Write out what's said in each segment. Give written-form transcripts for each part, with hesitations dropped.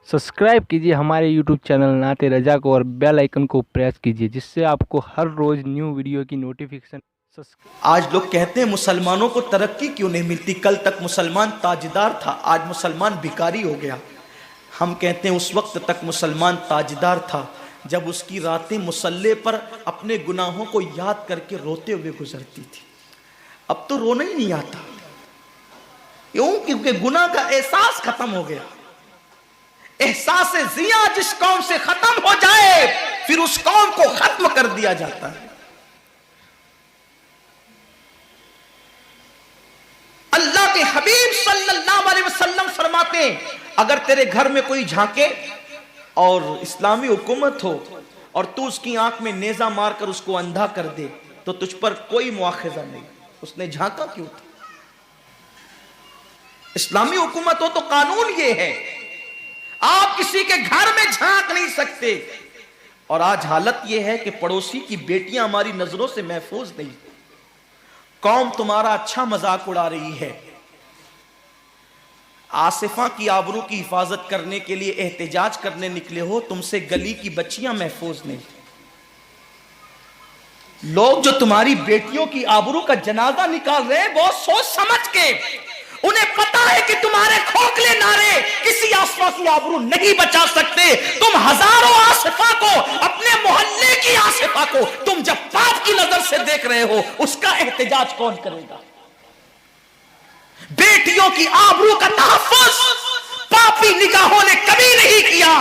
Subscribe कीजिए हमारे YouTube channel नाते रजा को और बेल आइकन को प्रेस कीजिए जिससे आपको हर रोज न्यू वीडियो की नोटिफिकेशन। आज लोग कहते हैं मुसलमानों को तरक्की क्यों नहीं मिलती, कल तक मुसलमान ताजदार था आज मुसलमान भिखारी हो गया। हम कहते हैं उस वक्त तक मुसलमान ताजदार था जब उसकी रातें मुसल्ले पर अपने गुनाहों को याद करके रोते हुए गुजरती थी। अब तो रोना ही नहीं आता, क्यों? क्योंकि गुनाह का एहसास खत्म हो गया। एहसास जिया जिस कौम से खत्म हो जाए फिर उस कौम को खत्म कर दिया जाता है। अल्लाह के हबीब सल्लल्लाहु अलैहि वसल्लम फरमाते हैं, अगर तेरे घर में कोई झांके और इस्लामी हुकूमत हो और तू उसकी आंख में नेजा मारकर उसको अंधा कर दे तो तुझ पर कोई मुआखजा नहीं। उसने झांका क्यों था? इस्लामी हुकूमत हो तो कानून ये है, आप किसी के घर में झांक नहीं सकते। और आज हालत यह है कि पड़ोसी की बेटियां हमारी नजरों से महफूज नहीं। कौम तुम्हारा अच्छा मजाक उड़ा रही है। आसिफा की आबरू की हिफाजत करने के लिए एहतजाज करने निकले हो, तुमसे गली की बच्चियां महफूज नहीं। लोग जो तुम्हारी बेटियों की आबरू का जनाजा निकाल रहे हैं बहुत सोच समझ के, उन्हें पता है कि तुम्हारे खोखले नारे किसी आसिफा की आबरू नहीं बचा सकते। तुम हजारों आसिफा को, अपने मोहल्ले की आसिफा को तुम जब पाप की नजर से देख रहे हो, उसका एहतजाज कौन करेगा? बेटियों की आबरू का तहफ्फुज पापी निगाहों ने कभी नहीं किया।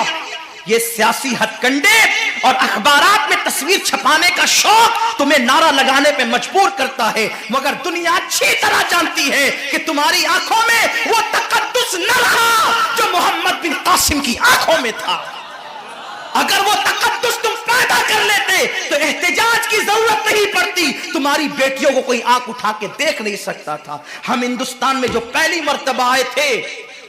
ये सियासी हथकंडे और अखबारात में तस्वीर छपाने का शौक तुम्हें नारा लगाने पे मजबूर करता है, मगर दुनिया अच्छी तरह जानती है कि तुम्हारी आंखों में वो तकद्दुस न रहा जो मोहम्मद बिन कासिम की आंखों में था। अगर वो तकद्दुस तुम पैदा कर लेते तो एहतजाज की जरूरत नहीं पड़ती। तुम्हारी बेटियों को कोई आंख उठा के देख नहीं सकता था। हम हिंदुस्तान में जो पहली मर्तबा आए थे,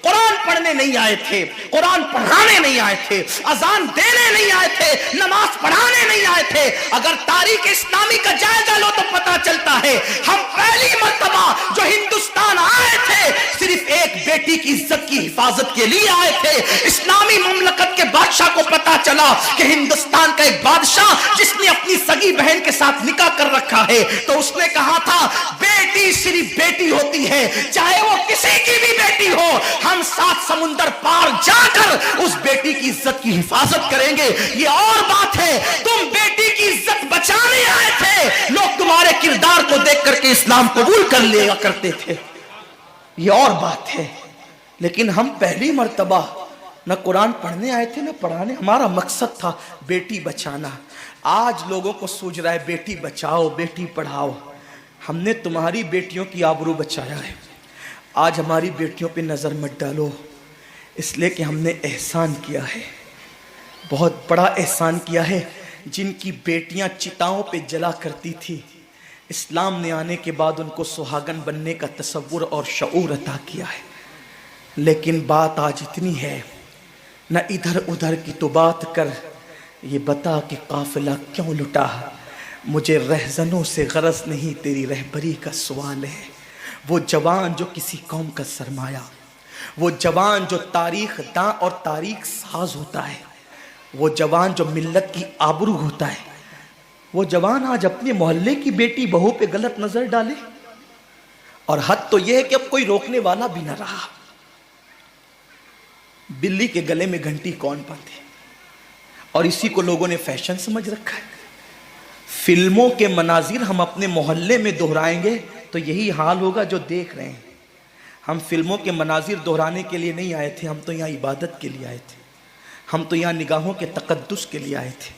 कुरान पढ़ने नहीं आए थे, कुरान पढ़ाने नहीं आए थे, अजान देने नहीं आए थे, नमाज पढ़ाने नहीं आए थे। अगर तारीख इस्लामी का जायजा लो तो पता चलता है हम पहली मर्तबा जो हिंदुस्तान आए थे सिर्फ एक बेटी की इज्जत की हिफाजत के लिए आए थे। इस्लामी मुमलकत के बादशाह को पता चला कि हिंदुस्तान का एक बादशाह जिसने अपनी सगी बहन के साथ निकाह कर रखा है, तो उसने कहा था बेटी सिर्फ बेटी होती है, चाहे वो किसी की भी बेटी हो। हम 7 समुंदर पार जाकर उस बेटी की इज्जत की हिफाजत करेंगे। ये और बात है, तुम बेटी की इज्जत बचाने आए थे, लोग तुम्हारे किरदार को देख करके इस्लाम कबूल कर लिया करते थे, ये और बात है। लेकिन हम पहली मर्तबा न कुरान पढ़ने आए थे न पढ़ाने, हमारा मकसद था बेटी बचाना। आज लोगों को सूझ रहा है बेटी बचाओ बेटी पढ़ाओ। हमने तुम्हारी बेटियों की आबरू बचाया है, आज हमारी बेटियों पे नज़र मत डालो, इसलिए कि हमने एहसान किया है, बहुत बड़ा एहसान किया है। जिनकी बेटियां चिताओं पे जला करती थी, इस्लाम ने आने के बाद उनको सुहागन बनने का तसव्वुर और शऊर अता किया है। लेकिन बात आज इतनी है, न इधर उधर की तो बात कर, ये बता कि काफिला क्यों लुटा। मुझे रहजनों से गरज नहीं, तेरी रहबरी का सवाल है। वो जवान जो किसी कौम का सरमाया, वो जवान जो तारीख दां और तारीख साज होता है, वो जवान जो मिल्लत की आबरू होता है, वो जवान आज अपने मोहल्ले की बेटी बहू पे गलत नजर डाले। और हद तो यह है कि अब कोई रोकने वाला भी ना रहा। बिल्ली के गले में घंटी कौन बांधे, और इसी को लोगों ने फैशन समझ रखा है। फिल्मों के मनाजिर हम अपने मोहल्ले में दोहराएंगे तो यही हाल होगा जो देख रहे हैं। हम फिल्मों के मनाजिर दोहराने के लिए नहीं आए थे, हम तो यहाँ इबादत के लिए आए थे, हम तो यहाँ निगाहों के तकद्दुस के लिए आए थे।